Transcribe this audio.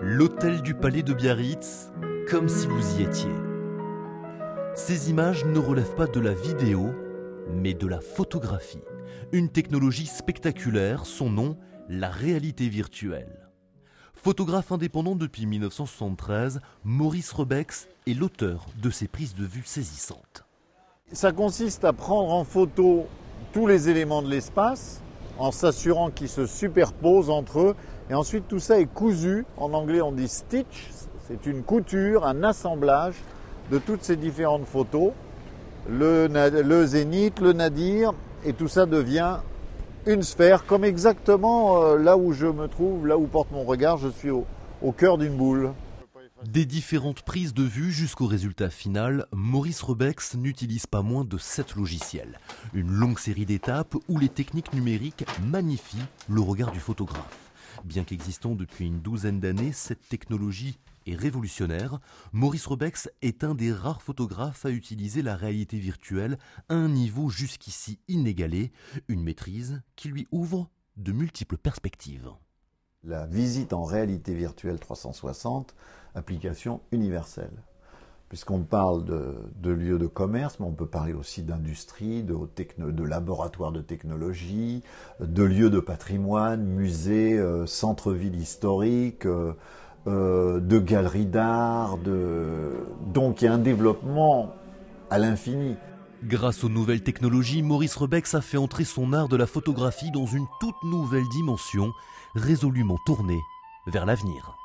L'hôtel du Palais de Biarritz, comme si vous y étiez. Ces images ne relèvent pas de la vidéo, mais de la photographie. Une technologie spectaculaire, son nom, la réalité virtuelle. Photographe indépendant depuis 1973, Maurice Rebex est l'auteur de ces prises de vue saisissantes. Ça consiste à prendre en photo tous les éléments de l'espace en s'assurant qu'ils se superposent entre eux. Et ensuite, tout ça est cousu. En anglais, on dit stitch. C'est une couture, un assemblage de toutes ces différentes photos. Le zénith, le nadir, et tout ça devient une sphère, comme exactement là où je me trouve, là où porte mon regard, je suis au cœur d'une boule. Des différentes prises de vue jusqu'au résultat final, Maurice Rebex n'utilise pas moins de 7 logiciels. Une longue série d'étapes où les techniques numériques magnifient le regard du photographe. Bien qu'existant depuis une douzaine d'années, cette technologie est révolutionnaire. Maurice Rebex est un des rares photographes à utiliser la réalité virtuelle à un niveau jusqu'ici inégalé, une maîtrise qui lui ouvre de multiples perspectives. La visite en réalité virtuelle 360, application universelle. Puisqu'on parle de lieux de commerce, mais on peut parler aussi d'industrie, de laboratoires de technologie, de lieux de patrimoine, musées, centres-villes historiques, de galeries d'art. Donc il y a un développement à l'infini. Grâce aux nouvelles technologies, Maurice Rebex a fait entrer son art de la photographie dans une toute nouvelle dimension, résolument tournée vers l'avenir.